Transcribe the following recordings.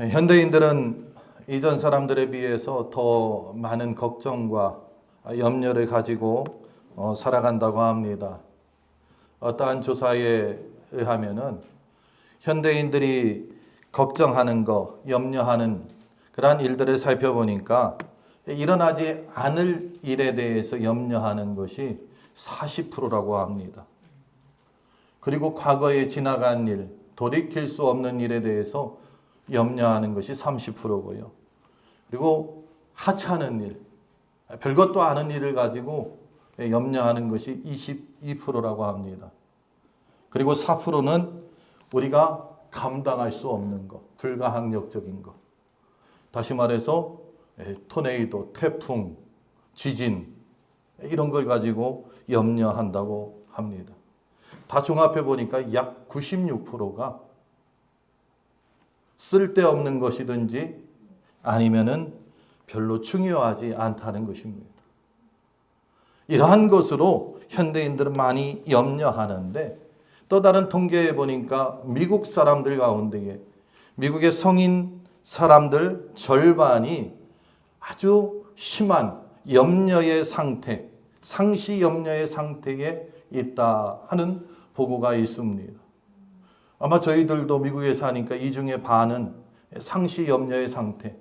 현대인들은 이전 사람들에 비해서 더 많은 걱정과 염려를 가지고 살아간다고 합니다. 어떠한 조사에 의하면은 현대인들이 걱정하는 거, 염려하는 그러한 일들을 살펴보니까 일어나지 않을 일에 대해서 염려하는 것이 40%라고 합니다. 그리고 과거에 지나간 일, 돌이킬 수 없는 일에 대해서 염려하는 것이 30%고요. 그리고 하찮은 일, 별것도 아닌 일을 가지고 염려하는 것이 22%라고 합니다. 그리고 4%는 우리가 감당할 수 없는 것, 불가항력적인 것. 다시 말해서 토네이도, 태풍, 지진 이런 걸 가지고 염려한다고 합니다. 다 종합해 보니까 약 96%가 쓸데없는 것이든지 아니면은 별로 중요하지 않다는 것입니다. 이러한 것으로 현대인들은 많이 염려하는데 또 다른 통계에 보니까 미국 사람들 가운데에 미국의 성인 사람들 절반이 아주 심한 염려의 상태, 상시 염려의 상태에 있다 하는 보고가 있습니다. 아마 저희들도 미국에 사니까 이 중에 반은 상시 염려의 상태,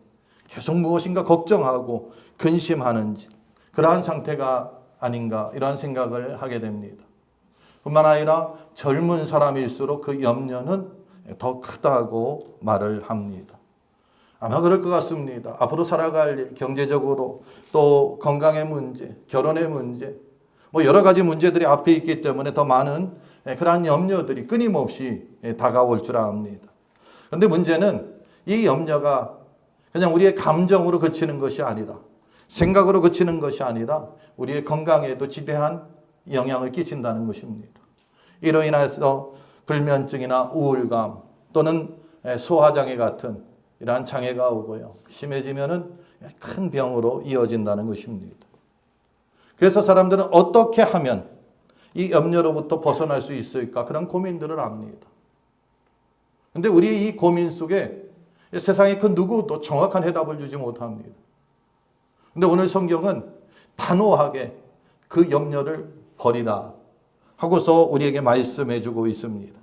계속 무엇인가 걱정하고 근심하는지 그러한 상태가 아닌가 이러한 생각을 하게 됩니다. 뿐만 아니라 젊은 사람일수록 그 염려는 더 크다고 말을 합니다. 아마 그럴 것 같습니다. 앞으로 살아갈 일, 경제적으로 또 건강의 문제, 결혼의 문제, 여러 가지 문제들이 앞에 있기 때문에 더 많은 그러한 염려들이 끊임없이 다가올 줄 압니다. 그런데 문제는 이 염려가 그냥 우리의 감정으로 그치는 것이 아니라 생각으로 그치는 것이 아니라 우리의 건강에도 지대한 영향을 끼친다는 것입니다. 이로 인해서 불면증이나 우울감 또는 소화장애 같은 이러한 장애가 오고요. 심해지면은 큰 병으로 이어진다는 것입니다. 그래서 사람들은 어떻게 하면 이 염려로부터 벗어날 수 있을까? 그런 고민들을 합니다. 그런데 우리의 이 고민 속에 세상에 그 누구도 정확한 해답을 주지 못합니다. 그런데 오늘 성경은 단호하게 그 염려를 버리라 하고서 우리에게 말씀해 주고 있습니다.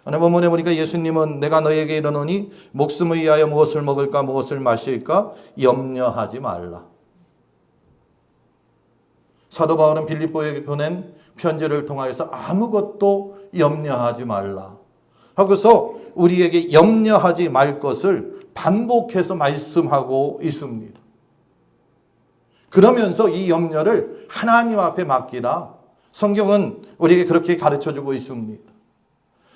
오늘 본문에 보니까 예수님은 내가 너에게 이르노니 목숨을 위하여 무엇을 먹을까 무엇을 마실까 염려하지 말라. 사도 바울은 빌립보에게 보낸 편지를 통하여서 아무것도 염려하지 말라 하고서 우리에게 염려하지 말 것을 반복해서 말씀하고 있습니다. 그러면서 이 염려를 하나님 앞에 맡기라. 성경은 우리에게 그렇게 가르쳐주고 있습니다.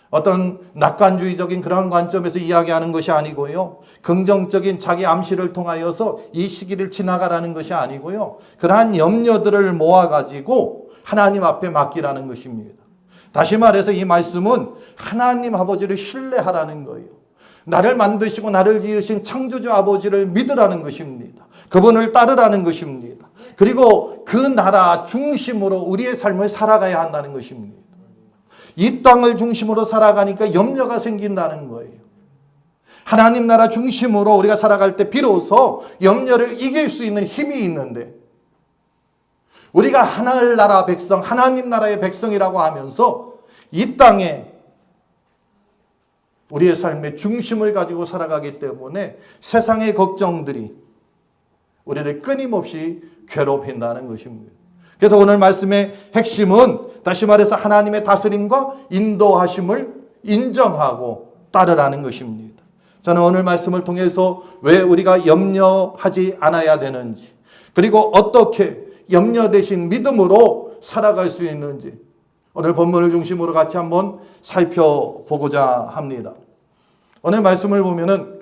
어떤 낙관주의적인 그런 관점에서 이야기하는 것이 아니고요. 긍정적인 자기 암시를 통하여서 이 시기를 지나가라는 것이 아니고요. 그러한 염려들을 모아가지고 하나님 앞에 맡기라는 것입니다. 다시 말해서 이 말씀은 하나님 아버지를 신뢰하라는 거예요. 나를 만드시고 나를 지으신 창조주 아버지를 믿으라는 것입니다. 그분을 따르라는 것입니다. 그리고 그 나라 중심으로 우리의 삶을 살아가야 한다는 것입니다. 이 땅을 중심으로 살아가니까 염려가 생긴다는 거예요. 하나님 나라 중심으로 우리가 살아갈 때 비로소 염려를 이길 수 있는 힘이 있는데 우리가 하늘나라 백성, 하나님 나라의 백성이라고 하면서 이 땅에 우리의 삶의 중심을 가지고 살아가기 때문에 세상의 걱정들이 우리를 끊임없이 괴롭힌다는 것입니다. 그래서 오늘 말씀의 핵심은 다시 말해서 하나님의 다스림과 인도하심을 인정하고 따르라는 것입니다. 저는 오늘 말씀을 통해서 왜 우리가 염려하지 않아야 되는지 그리고 어떻게 염려 대신 믿음으로 살아갈 수 있는지 오늘 본문을 중심으로 같이 한번 살펴보고자 합니다. 오늘 말씀을 보면은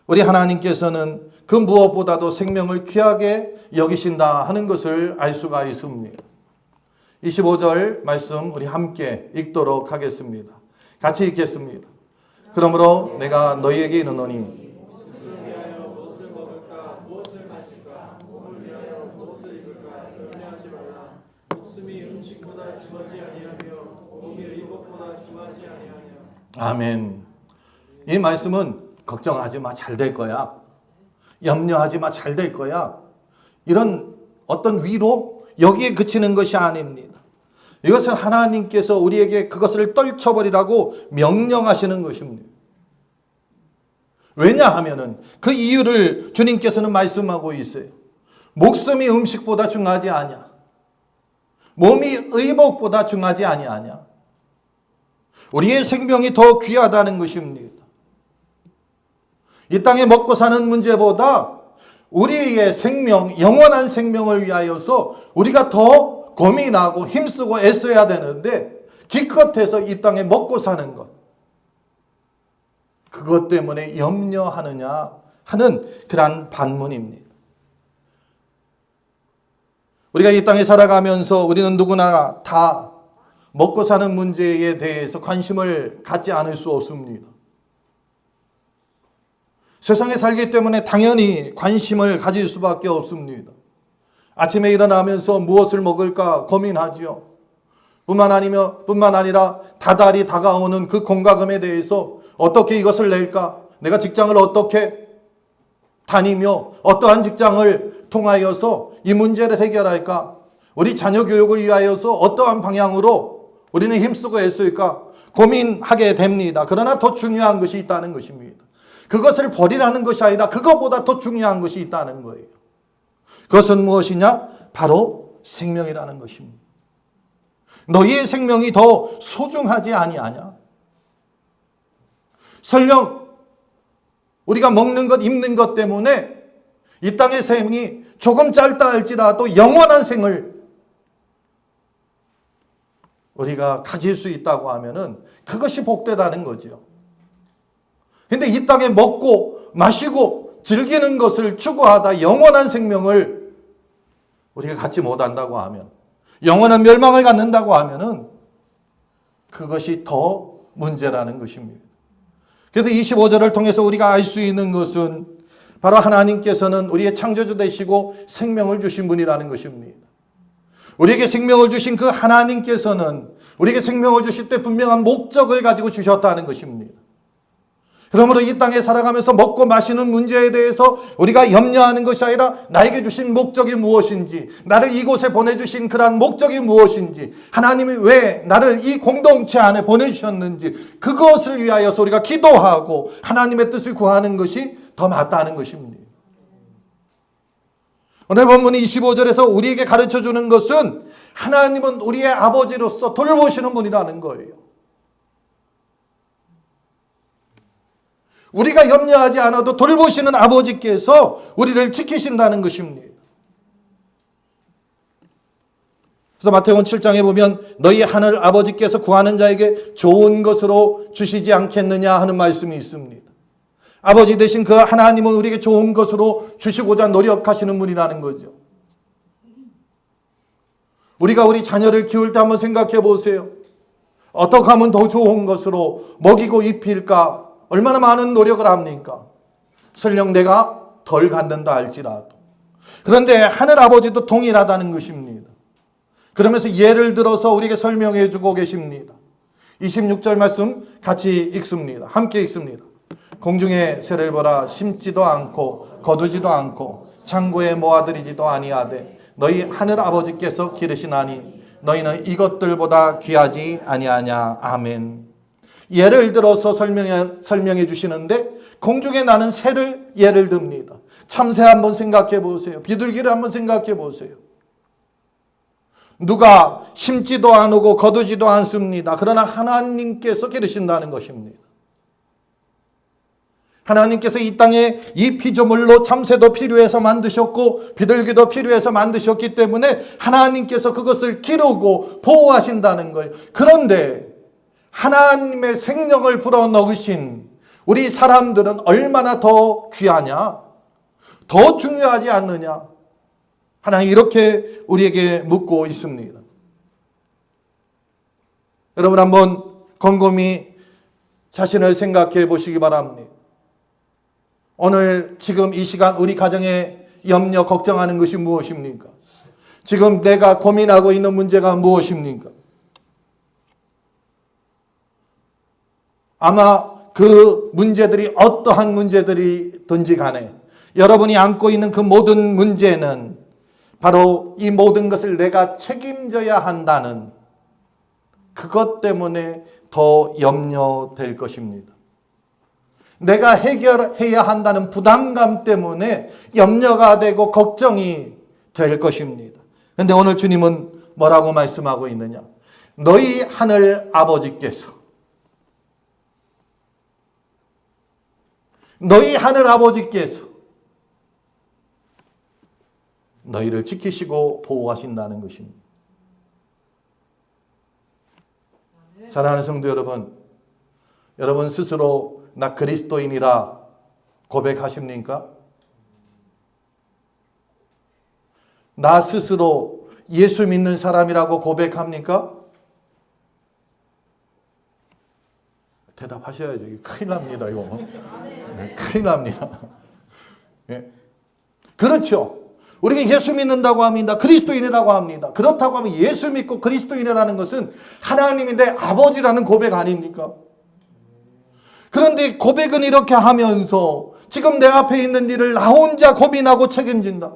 우리 하나님께서는 그 무엇보다도 생명을 귀하게 여기신다 하는 것을 알 수가 있습니다. 25절 말씀 우리 함께 읽도록 하겠습니다. 같이 읽겠습니다. 그러므로 내가 너희에게 이르노니 아멘. 이 말씀은 걱정하지 마, 잘 될 거야. 염려하지 마, 잘 될 거야. 이런 어떤 위로, 여기에 그치는 것이 아닙니다. 이것은 하나님께서 우리에게 그것을 떨쳐버리라고 명령하시는 것입니다. 왜냐하면은 그 이유를 주님께서는 말씀하고 있어요. 목숨이 음식보다 중하지 아니야. 몸이 의복보다 중하지 아니하냐. 우리의 생명이 더 귀하다는 것입니다. 이 땅에 먹고 사는 문제보다 우리의 생명, 영원한 생명을 위하여서 우리가 더 고민하고 힘쓰고 애써야 되는데 기껏해서 이 땅에 먹고 사는 것, 그것 때문에 염려하느냐 하는 그러한 반문입니다. 우리가 이 땅에 살아가면서 우리는 누구나 다 먹고 사는 문제에 대해서 관심을 갖지 않을 수 없습니다. 세상에 살기 때문에 당연히 관심을 가질 수밖에 없습니다. 아침에 일어나면서 무엇을 먹을까 고민하지요. 뿐만 아니라 다달이 다가오는 그 공과금에 대해서 어떻게 이것을 낼까? 내가 직장을 어떻게 다니며 어떠한 직장을 통하여서 이 문제를 해결할까? 우리 자녀 교육을 위하여서 어떠한 방향으로 우리는 힘쓰고 애쓸까? 고민하게 됩니다. 그러나 더 중요한 것이 있다는 것입니다. 그것을 버리라는 것이 아니라 그것보다 더 중요한 것이 있다는 거예요. 그것은 무엇이냐? 바로 생명이라는 것입니다. 너희의 생명이 더 소중하지 아니하냐? 설령 우리가 먹는 것, 입는 것 때문에 이 땅의 생이 조금 짧다 할지라도 영원한 생을 우리가 가질 수 있다고 하면은 그것이 복되다는 거죠. 근데 이 땅에 먹고 마시고 즐기는 것을 추구하다 영원한 생명을 우리가 갖지 못한다고 하면, 영원한 멸망을 갖는다고 하면은 그것이 더 문제라는 것입니다. 그래서 25절을 통해서 우리가 알 수 있는 것은 바로 하나님께서는 우리의 창조주 되시고 생명을 주신 분이라는 것입니다. 우리에게 생명을 주신 그 하나님께서는 우리에게 생명을 주실 때 분명한 목적을 가지고 주셨다는 것입니다. 그러므로 이 땅에 살아가면서 먹고 마시는 문제에 대해서 우리가 염려하는 것이 아니라 나에게 주신 목적이 무엇인지, 나를 이곳에 보내주신 그러한 목적이 무엇인지, 하나님이 왜 나를 이 공동체 안에 보내주셨는지, 그것을 위하여서 우리가 기도하고 하나님의 뜻을 구하는 것이 더 맞다는 것입니다. 오늘 본문 25절에서 우리에게 가르쳐주는 것은 하나님은 우리의 아버지로서 돌보시는 분이라는 거예요. 우리가 염려하지 않아도 돌보시는 아버지께서 우리를 지키신다는 것입니다. 그래서 마태복음 7장에 보면 너희 하늘 아버지께서 구하는 자에게 좋은 것으로 주시지 않겠느냐 하는 말씀이 있습니다. 아버지 되신 그 하나님은 우리에게 좋은 것으로 주시고자 노력하시는 분이라는 거죠. 우리가 우리 자녀를 키울 때 한번 생각해 보세요. 어떻게 하면 더 좋은 것으로 먹이고 입힐까? 얼마나 많은 노력을 합니까? 설령 내가 덜 갖는다 할지라도. 그런데 하늘 아버지도 동일하다는 것입니다. 그러면서 예를 들어서 우리에게 설명해 주고 계십니다. 26절 말씀 같이 읽습니다. 함께 읽습니다. 공중의 새를 보라. 심지도 않고 거두지도 않고 창고에 모아들이지도 아니하되 너희 하늘 아버지께서 기르시나니 너희는 이것들보다 귀하지 아니하냐. 아멘. 예를 들어서 설명해 주시는데 공중에 나는 새를 예를 듭니다. 참새 한번 생각해 보세요. 비둘기를 한번 생각해 보세요. 누가 심지도 않고 거두지도 않습니다. 그러나 하나님께서 기르신다는 것입니다. 하나님께서 이 땅에 이 피조물로 참새도 필요해서 만드셨고 비둘기도 필요해서 만드셨기 때문에 하나님께서 그것을 기르고 보호하신다는 거예요. 그런데 하나님의 생명을 불어넣으신 우리 사람들은 얼마나 더 귀하냐? 더 중요하지 않느냐? 하나님 이렇게 우리에게 묻고 있습니다. 여러분 한번 곰곰이 자신을 생각해 보시기 바랍니다. 오늘 지금 이 시간 우리 가정에 염려 걱정하는 것이 무엇입니까? 지금 내가 고민하고 있는 문제가 무엇입니까? 아마 그 문제들이 어떠한 문제들이든지 간에 여러분이 안고 있는 그 모든 문제는 바로 이 모든 것을 내가 책임져야 한다는 그것 때문에 더 염려될 것입니다. 내가 해결해야 한다는 부담감 때문에 염려가 되고 걱정이 될 것입니다. 그런데 오늘 주님은 뭐라고 말씀하고 있느냐? 너희 하늘 아버지께서 너희를 지키시고 보호하신다는 것입니다. 사랑하는 성도 여러분, 여러분 스스로 나 그리스도인이라 고백하십니까? 나 스스로 예수 믿는 사람이라고 고백합니까? 대답하셔야죠. 큰일 납니다, 이거. 큰일 납니다. 예. 그렇죠. 우리가 예수 믿는다고 합니다. 그리스도인이라고 합니다. 그렇다고 하면 예수 믿고 그리스도인이라는 것은 하나님이 내 아버지라는 고백 아닙니까? 그런데 고백은 이렇게 하면서 지금 내 앞에 있는 일을 나 혼자 고민하고 책임진다.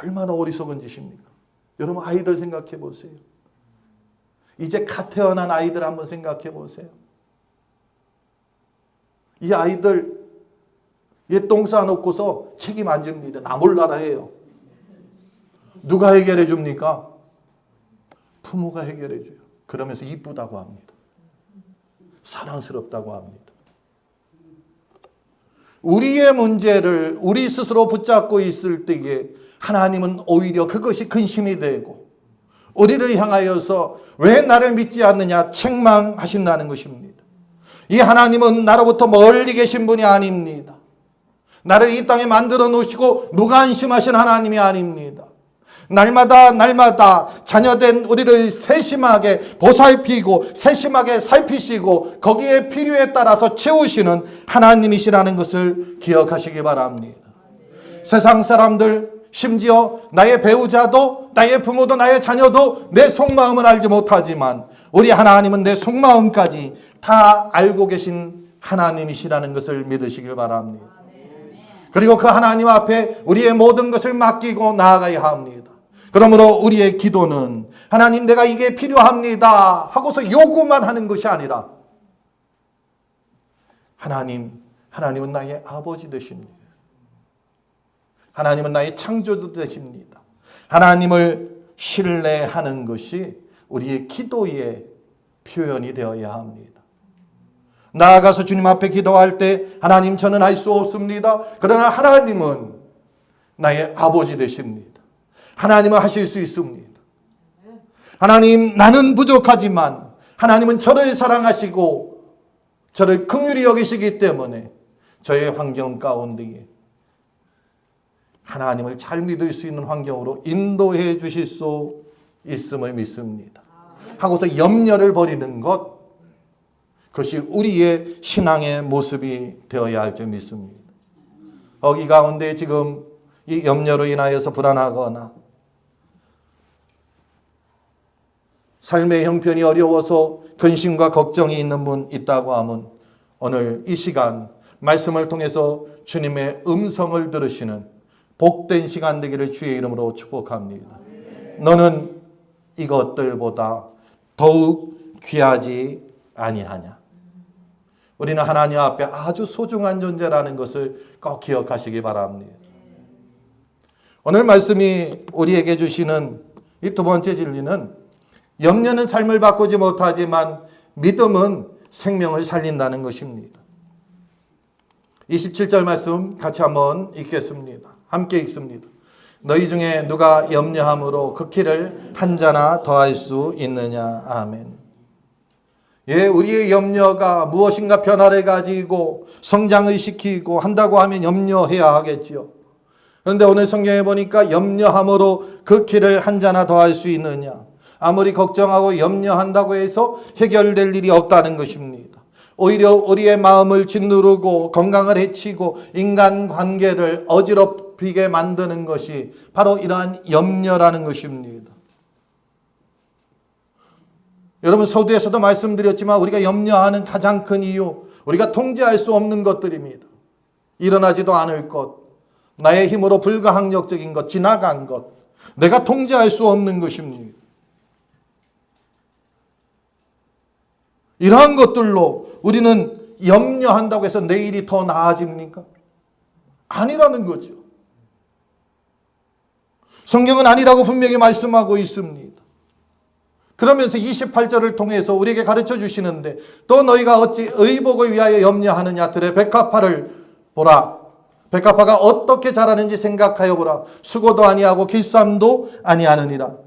얼마나 어리석은 짓입니까? 여러분 아이들 생각해 보세요. 이제 갓 태어난 아이들 한번 생각해 보세요. 이 아이들 얘 똥 싸놓고서 책임 안 집니다. 나 몰라라 해요. 누가 해결해 줍니까? 부모가 해결해 줘요. 그러면서 이쁘다고 합니다. 사랑스럽다고 합니다. 우리의 문제를 우리 스스로 붙잡고 있을 때에 하나님은 오히려 그것이 근심이 되고 우리를 향하여서 왜 나를 믿지 않느냐 책망하신다는 것입니다. 이 하나님은 나로부터 멀리 계신 분이 아닙니다. 나를 이 땅에 만들어 놓으시고 무관심하신 하나님이 아닙니다. 날마다 자녀된 우리를 세심하게 보살피고 세심하게 살피시고 거기에 필요에 따라서 채우시는 하나님이시라는 것을 기억하시기 바랍니다. 세상 사람들 심지어 나의 배우자도 나의 부모도 나의 자녀도 내 속마음을 알지 못하지만 우리 하나님은 내 속마음까지 다 알고 계신 하나님이시라는 것을 믿으시길 바랍니다. 그리고 그 하나님 앞에 우리의 모든 것을 맡기고 나아가야 합니다. 그러므로 우리의 기도는 하나님 내가 이게 필요합니다 하고서 요구만 하는 것이 아니라 하나님은 나의 아버지 되십니다. 하나님은 나의 창조주 되십니다. 하나님을 신뢰하는 것이 우리의 기도의 표현이 되어야 합니다. 나아가서 주님 앞에 기도할 때 하나님 저는 할 수 없습니다. 그러나 하나님은 나의 아버지 되십니다. 하나님은 하실 수 있습니다. 하나님 나는 부족하지만 하나님은 저를 사랑하시고 저를 긍휼히 여기시기 때문에 저의 환경 가운데에 하나님을 잘 믿을 수 있는 환경으로 인도해 주실 수 있음을 믿습니다. 하고서 염려를 버리는 것 그것이 우리의 신앙의 모습이 되어야 할 줄 믿습니다. 거기 가운데 지금 이 염려로 인하여서 불안하거나 삶의 형편이 어려워서 근심과 걱정이 있는 분 있다고 하면 오늘 이 시간 말씀을 통해서 주님의 음성을 들으시는 복된 시간 되기를 주의 이름으로 축복합니다. 너는 이것들보다 더욱 귀하지 아니하냐. 우리는 하나님 앞에 아주 소중한 존재라는 것을 꼭 기억하시기 바랍니다. 오늘 말씀이 우리에게 주시는 이 두 번째 진리는 염려는 삶을 바꾸지 못하지만 믿음은 생명을 살린다는 것입니다. 27절 말씀 같이 한번 읽겠습니다. 함께 읽습니다. 너희 중에 누가 염려함으로 그 키를 한 자나 더할 수 있느냐. 아멘. 예, 우리의 염려가 무엇인가 변화를 가지고 성장을 시키고 한다고 하면 염려해야 하겠지요. 그런데 오늘 성경에 보니까 염려함으로 그 키를 한 자나 더할 수 있느냐. 아무리 걱정하고 염려한다고 해서 해결될 일이 없다는 것입니다. 오히려 우리의 마음을 짓누르고 건강을 해치고 인간관계를 어지럽히게 만드는 것이 바로 이러한 염려라는 것입니다. 여러분, 서두에서도 말씀드렸지만 우리가 염려하는 가장 큰 이유, 우리가 통제할 수 없는 것들입니다. 일어나지도 않을 것, 나의 힘으로 불가항력적인 것, 지나간 것, 내가 통제할 수 없는 것입니다. 이러한 것들로 우리는 염려한다고 해서 내일이 더 나아집니까? 아니라는 거죠. 성경은 아니라고 분명히 말씀하고 있습니다. 그러면서 28절을 통해서 우리에게 가르쳐 주시는데, 또 너희가 어찌 의복을 위하여 염려하느냐. 들의 백합화를 보라. 백합화가 어떻게 자라는지 생각하여 보라. 수고도 아니하고 길쌈도 아니하느니라.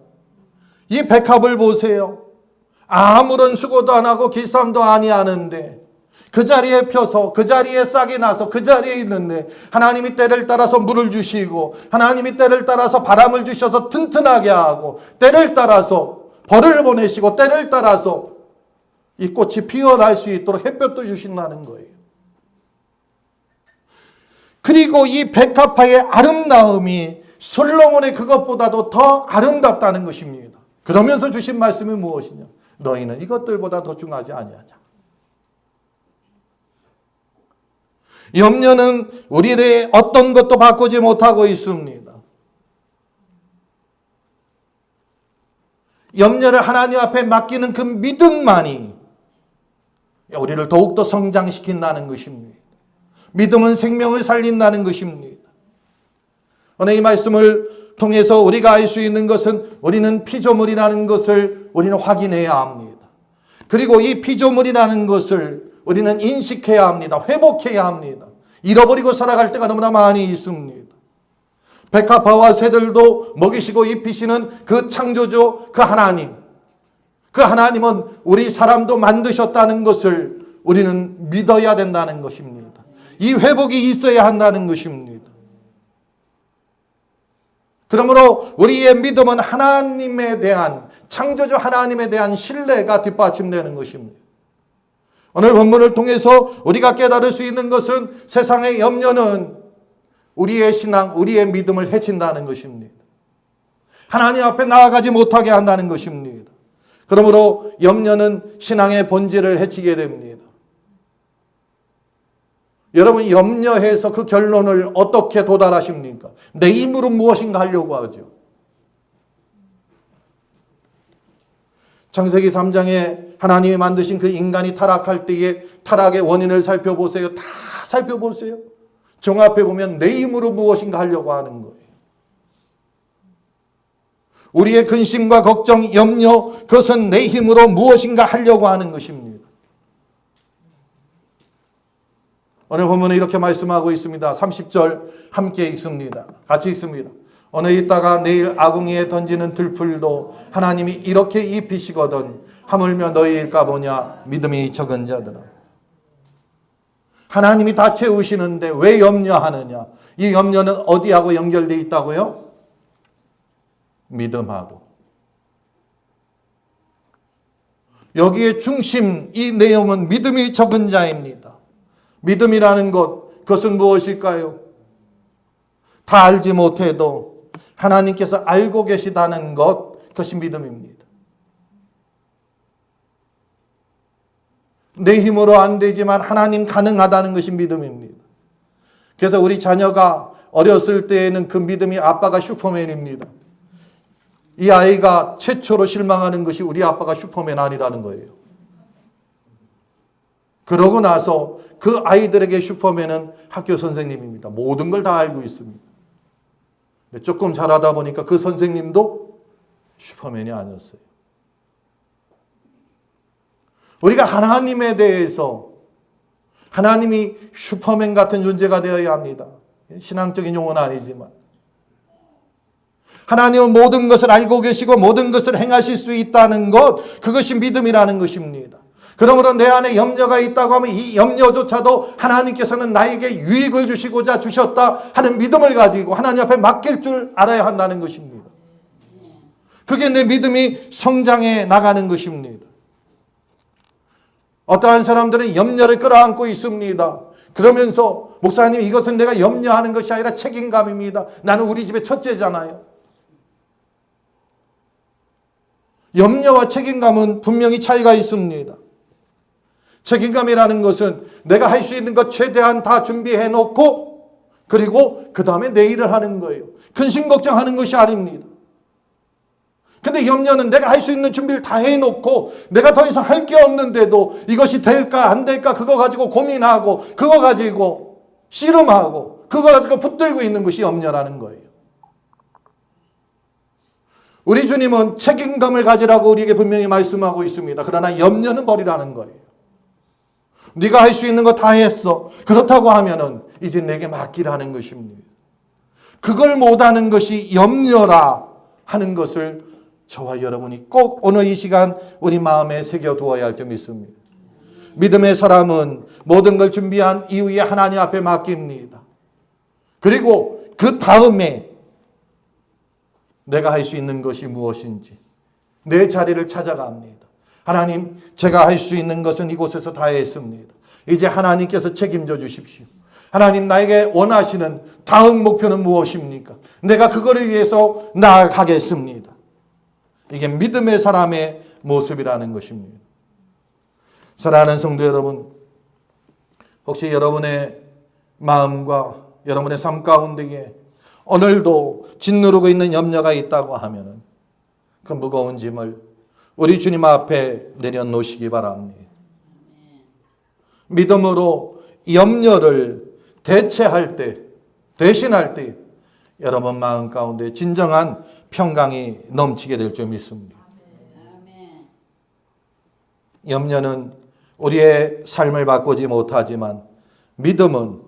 이 백합을 보세요. 아무런 수고도 안 하고 길쌈도 아니하는데 그 자리에 펴서 그 자리에 싹이 나서 그 자리에 있는데, 하나님이 때를 따라서 물을 주시고 하나님이 때를 따라서 바람을 주셔서 튼튼하게 하고, 때를 따라서 벌을 보내시고 때를 따라서 이 꽃이 피어날 수 있도록 햇볕도 주신다는 거예요. 그리고 이 백합화의 아름다움이 솔로몬의 그것보다도 더 아름답다는 것입니다. 그러면서 주신 말씀이 무엇이냐? 너희는 이것들보다 더 중하지 아니하자. 염려는 우리의 어떤 것도 바꾸지 못하고 있습니다. 염려를 하나님 앞에 맡기는 그 믿음만이 우리를 더욱더 성장시킨다는 것입니다. 믿음은 생명을 살린다는 것입니다. 오늘 이 말씀을 통해서 우리가 알 수 있는 것은, 우리는 피조물이라는 것을 우리는 확인해야 합니다. 그리고 이 피조물이라는 것을 우리는 인식해야 합니다. 회복해야 합니다. 잃어버리고 살아갈 때가 너무나 많이 있습니다. 백합화와 새들도 먹이시고 입히시는 그 창조주, 그 하나님. 그 하나님은 우리 사람도 만드셨다는 것을 우리는 믿어야 된다는 것입니다. 이 회복이 있어야 한다는 것입니다. 그러므로 우리의 믿음은 하나님에 대한, 창조주 하나님에 대한 신뢰가 뒷받침되는 것입니다. 오늘 본문을 통해서 우리가 깨달을 수 있는 것은, 세상의 염려는 우리의 신앙, 우리의 믿음을 해친다는 것입니다. 하나님 앞에 나아가지 못하게 한다는 것입니다. 그러므로 염려는 신앙의 본질을 해치게 됩니다. 여러분, 염려해서 그 결론을 어떻게 도달하십니까? 내 힘으로 무엇인가 하려고 하죠. 창세기 3장에 하나님이 만드신 그 인간이 타락할 때의 타락의 원인을 살펴보세요. 다 살펴보세요. 종합해 보면 내 힘으로 무엇인가 하려고 하는 거예요. 우리의 근심과 걱정, 염려, 그것은 내 힘으로 무엇인가 하려고 하는 것입니다. 오늘 본문은 이렇게 말씀하고 있습니다. 30절 함께 읽습니다. 같이 읽습니다. 오늘 있다가 내일 아궁이에 던지는 들풀도 하나님이 이렇게 입히시거든 하물며 너희일까 보냐. 믿음이 적은 자들아. 하나님이 다 채우시는데 왜 염려하느냐? 이 염려는 어디하고 연결되어 있다고요? 믿음하고. 여기에 중심, 이 내용은 믿음이 적은 자입니다. 믿음이라는 것, 그것은 무엇일까요? 다 알지 못해도 하나님께서 알고 계시다는 것, 그것이 믿음입니다. 내 힘으로 안 되지만 하나님 가능하다는 것이 믿음입니다. 그래서 우리 자녀가 어렸을 때에는 그 믿음이 아빠가 슈퍼맨입니다. 이 아이가 최초로 실망하는 것이 우리 아빠가 슈퍼맨 아니라는 거예요. 그러고 나서 그 아이들에게 슈퍼맨은 학교 선생님입니다. 모든 걸 다 알고 있습니다. 조금 자라다 보니까 그 선생님도 슈퍼맨이 아니었어요. 우리가 하나님에 대해서, 하나님이 슈퍼맨 같은 존재가 되어야 합니다. 신앙적인 용어는 아니지만 하나님은 모든 것을 알고 계시고 모든 것을 행하실 수 있다는 것, 그것이 믿음이라는 것입니다. 그러므로 내 안에 염려가 있다고 하면 이 염려조차도 하나님께서는 나에게 유익을 주시고자 주셨다 하는 믿음을 가지고 하나님 앞에 맡길 줄 알아야 한다는 것입니다. 그게 내 믿음이 성장해 나가는 것입니다. 어떠한 사람들은 염려를 끌어안고 있습니다. 그러면서 목사님, 이것은 내가 염려하는 것이 아니라 책임감입니다. 나는 우리 집의 첫째잖아요. 염려와 책임감은 분명히 차이가 있습니다. 책임감이라는 것은 내가 할 수 있는 것 최대한 다 준비해 놓고 그리고 그 다음에 내일을 하는 거예요. 근심 걱정하는 것이 아닙니다. 근데 염려는 내가 할 수 있는 준비를 다 해놓고 내가 더 이상 할 게 없는데도 이것이 될까 안 될까 그거 가지고 고민하고 그거 가지고 씨름하고 그거 가지고 붙들고 있는 것이 염려라는 거예요. 우리 주님은 책임감을 가지라고 우리에게 분명히 말씀하고 있습니다. 그러나 염려는 버리라는 거예요. 네가 할 수 있는 거 다 했어. 그렇다고 하면은 이제 내게 맡기라는 것입니다. 그걸 못하는 것이 염려라 하는 것을 저와 여러분이 꼭 오늘 이 시간 우리 마음에 새겨두어야 할 점이 있습니다. 믿음의 사람은 모든 걸 준비한 이후에 하나님 앞에 맡깁니다. 그리고 그 다음에 내가 할 수 있는 것이 무엇인지 내 자리를 찾아갑니다. 하나님, 제가 할 수 있는 것은 이곳에서 다 했습니다. 이제 하나님께서 책임져 주십시오. 하나님, 나에게 원하시는 다음 목표는 무엇입니까? 내가 그거를 위해서 나아가겠습니다. 이게 믿음의 사람의 모습이라는 것입니다. 사랑하는 성도 여러분, 혹시 여러분의 마음과 여러분의 삶 가운데에 오늘도 짓누르고 있는 염려가 있다고 하면 그 무거운 짐을 우리 주님 앞에 내려놓으시기 바랍니다. 믿음으로 염려를 대체할 때, 대신할 때 여러분 마음 가운데 진정한 평강이 넘치게 될 줄 믿습니다. 염려는 우리의 삶을 바꾸지 못하지만 믿음은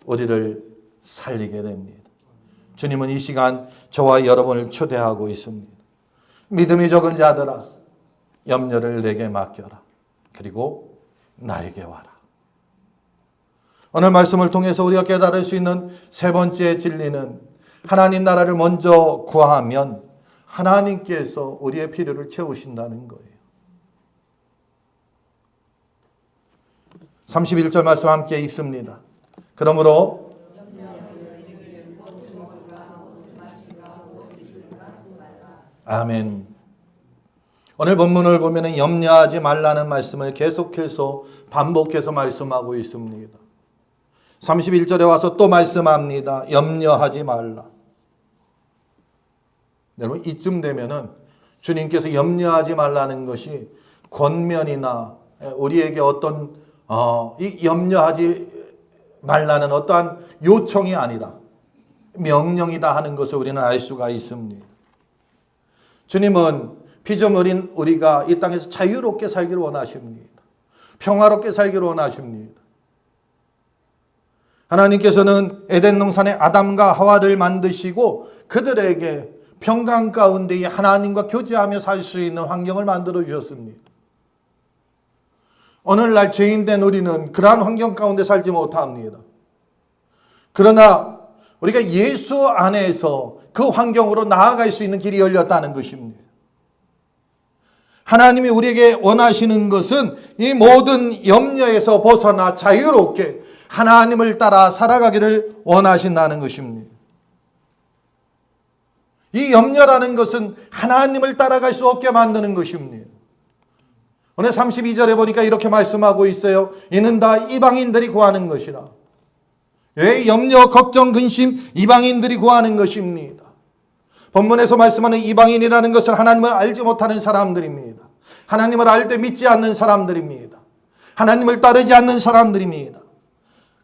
우리를 살리게 됩니다. 주님은 이 시간 저와 여러분을 초대하고 있습니다. 믿음이 적은 자들아, 염려를 내게 맡겨라. 그리고 나에게 와라. 오늘 말씀을 통해서 우리가 깨달을 수 있는 세 번째 진리는 하나님 나라를 먼저 구하면 하나님께서 우리의 필요를 채우신다는 거예요. 31절 말씀 함께 읽습니다. 그러므로 아멘. 오늘 본문을 보면 염려하지 말라는 말씀을 계속해서 반복해서 말씀하고 있습니다. 31절에 와서 또 말씀합니다. 염려하지 말라. 여러분, 이쯤 되면은 주님께서 염려하지 말라는 것이 권면이나 우리에게 어떤 이 염려하지 말라는 어떠한 요청이 아니라 명령이다 하는 것을 우리는 알 수가 있습니다. 주님은 피조물인 우리가 이 땅에서 자유롭게 살기를 원하십니다. 평화롭게 살기를 원하십니다. 하나님께서는 에덴 동산에 아담과 하와를 만드시고 그들에게 평강 가운데에 하나님과 교제하며 살 수 있는 환경을 만들어 주셨습니다. 오늘날 죄인된 우리는 그러한 환경 가운데 살지 못합니다. 그러나 우리가 예수 안에서 그 환경으로 나아갈 수 있는 길이 열렸다는 것입니다. 하나님이 우리에게 원하시는 것은 이 모든 염려에서 벗어나 자유롭게 하나님을 따라 살아가기를 원하신다는 것입니다. 이 염려라는 것은 하나님을 따라갈 수 없게 만드는 것입니다. 오늘 32절에 보니까 이렇게 말씀하고 있어요. 이는 다 이방인들이 구하는 것이라. 왜 염려, 걱정, 근심 이방인들이 구하는 것입니다. 본문에서 말씀하는 이방인이라는 것은 하나님을 알지 못하는 사람들입니다. 하나님을 알 때 믿지 않는 사람들입니다. 하나님을 따르지 않는 사람들입니다.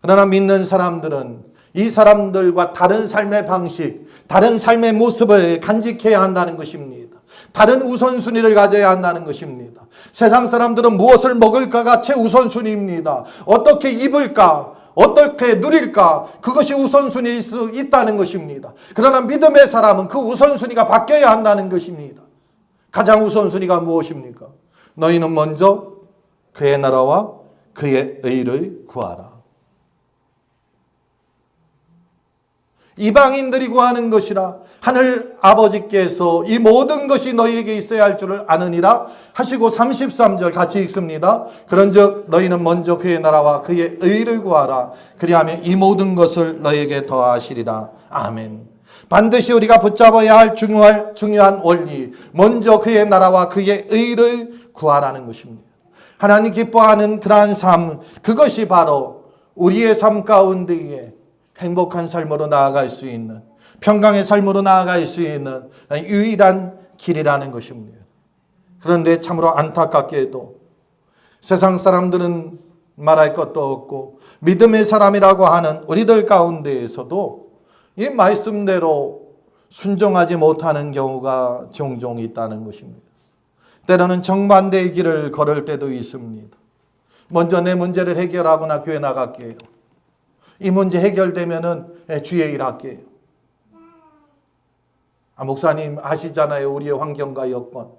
그러나 믿는 사람들은 이 사람들과 다른 삶의 방식, 다른 삶의 모습을 간직해야 한다는 것입니다. 다른 우선순위를 가져야 한다는 것입니다. 세상 사람들은 무엇을 먹을까가 최우선순위입니다. 어떻게 입을까? 어떻게 누릴까? 그것이 우선순위일 수 있다는 것입니다. 그러나 믿음의 사람은 그 우선순위가 바뀌어야 한다는 것입니다. 가장 우선순위가 무엇입니까? 너희는 먼저 그의 나라와 그의 의를 구하라. 이방인들이 구하는 것이라 하늘 아버지께서 이 모든 것이 너희에게 있어야 할 줄을 아느니라 하시고 33절 같이 읽습니다. 그런즉 너희는 먼저 그의 나라와 그의 의를 구하라. 그리하면 이 모든 것을 너희에게 더하시리라. 아멘. 반드시 우리가 붙잡아야 할 중요한 원리, 먼저 그의 나라와 그의 의를 구하라는 것입니다. 하나님 기뻐하는 그러한 삶, 그것이 바로 우리의 삶 가운데에 행복한 삶으로 나아갈 수 있는, 평강의 삶으로 나아갈 수 있는 유일한 길이라는 것입니다. 그런데 참으로 안타깝게도 세상 사람들은 말할 것도 없고 믿음의 사람이라고 하는 우리들 가운데에서도 이 말씀대로 순종하지 못하는 경우가 종종 있다는 것입니다. 때로는 정반대의 길을 걸을 때도 있습니다. 먼저 내 문제를 해결하거나 교회 나갈게요. 이 문제 해결되면은 주의 일 할게요. 목사님 아시잖아요. 우리의 환경과 여건.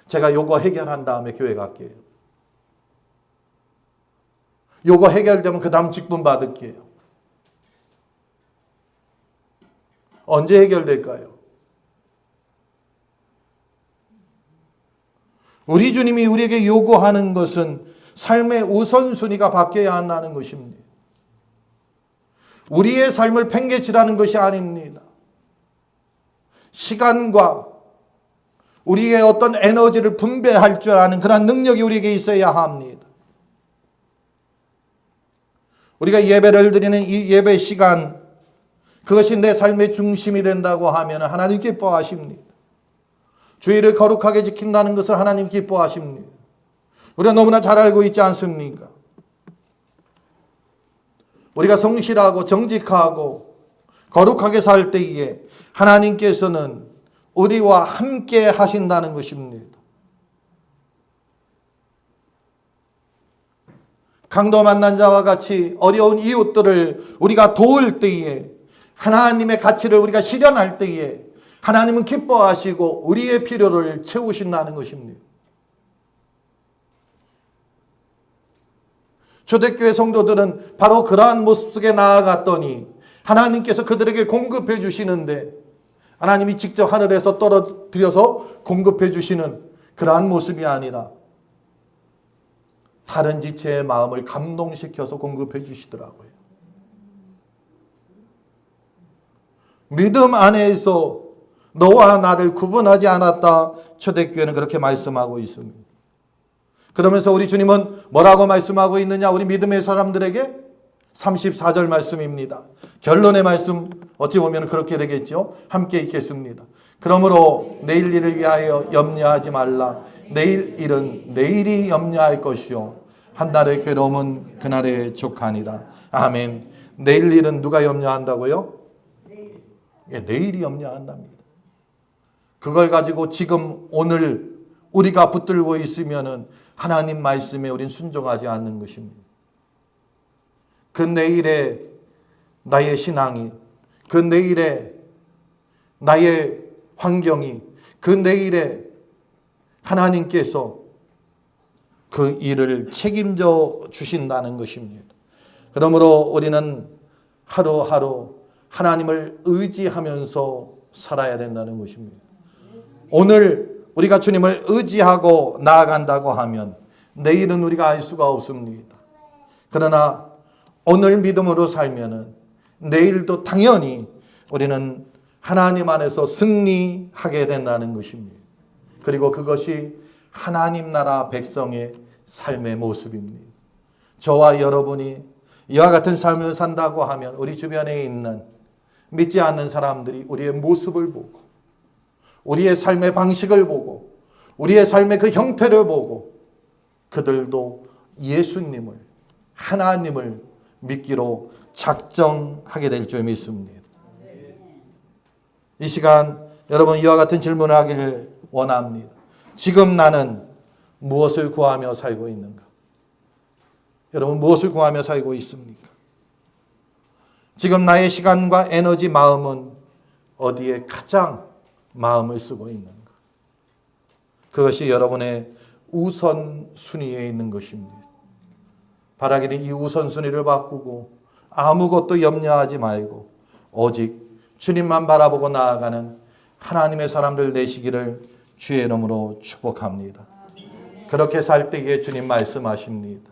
제가 요거 해결한 다음에 교회 갈게요. 요거 해결되면 그 다음 직분 받을게요. 언제 해결될까요? 우리 주님이 우리에게 요구하는 것은 삶의 우선순위가 바뀌어야 한다는 것입니다. 우리의 삶을 팽개치라는 것이 아닙니다. 시간과 우리의 어떤 에너지를 분배할 줄 아는 그런 능력이 우리에게 있어야 합니다. 우리가 예배를 드리는 이 예배 시간, 그것이 내 삶의 중심이 된다고 하면 하나님 기뻐하십니다. 주의를 거룩하게 지킨다는 것을 하나님 기뻐하십니다. 우리가 너무나 잘 알고 있지 않습니까? 우리가 성실하고 정직하고 거룩하게 살 때에 하나님께서는 우리와 함께 하신다는 것입니다. 강도 만난 자와 같이 어려운 이웃들을 우리가 도울 때에, 하나님의 가치를 우리가 실현할 때에 하나님은 기뻐하시고 우리의 필요를 채우신다는 것입니다. 초대교회 성도들은 바로 그러한 모습 속에 나아갔더니 하나님께서 그들에게 공급해 주시는데, 하나님이 직접 하늘에서 떨어뜨려서 공급해 주시는 그러한 모습이 아니라 다른 지체의 마음을 감동시켜서 공급해 주시더라고요. 믿음 안에서 너와 나를 구분하지 않았다. 초대교회는 그렇게 말씀하고 있습니다. 그러면서 우리 주님은 뭐라고 말씀하고 있느냐? 우리 믿음의 사람들에게 34절 말씀입니다. 결론의 말씀 어찌 보면 그렇게 되겠죠. 함께 읽겠습니다. 그러므로 내일 일을 위하여 염려하지 말라. 내일 일은 내일이 염려할 것이요 한날의 괴로움은 그날의 족하니라. 아멘. 내일 일은 누가 염려한다고요? 내일이 염려한답니다. 그걸 가지고 지금 오늘 우리가 붙들고 있으면은 하나님 말씀에 우린 순종하지 않는 것입니다. 그 내일에 나의 신앙이, 그 내일에 나의 환경이, 그 내일에 하나님께서 그 일을 책임져 주신다는 것입니다. 그러므로 우리는 하루하루 하나님을 의지하면서 살아야 된다는 것입니다. 오늘 우리가 주님을 의지하고 나아간다고 하면 내일은 우리가 알 수가 없습니다. 그러나 오늘 믿음으로 살면은 내일도 당연히 우리는 하나님 안에서 승리하게 된다는 것입니다. 그리고 그것이 하나님 나라 백성의 삶의 모습입니다. 저와 여러분이 이와 같은 삶을 산다고 하면 우리 주변에 있는 믿지 않는 사람들이 우리의 모습을 보고, 우리의 삶의 방식을 보고, 우리의 삶의 그 형태를 보고 그들도 예수님을, 하나님을 믿기로 작정하게 될 줄 믿습니다. 이 시간 여러분 이와 같은 질문을 하기를 원합니다. 지금 나는 무엇을 구하며 살고 있는가? 여러분 무엇을 구하며 살고 있습니까? 지금 나의 시간과 에너지, 마음은 어디에 가장 마음을 쓰고 있는가? 그것이 여러분의 우선순위에 있는 것입니다. 바라기는 이 우선순위를 바꾸고 아무것도 염려하지 말고 오직 주님만 바라보고 나아가는 하나님의 사람들 되시기를 주의 이름으로 축복합니다. 그렇게 살 때에 주님 말씀하십니다.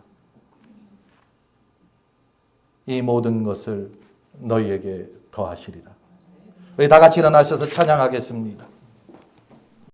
이 모든 것을 너희에게 더하시리라. 우리 다 같이 일어나셔서 찬양하겠습니다.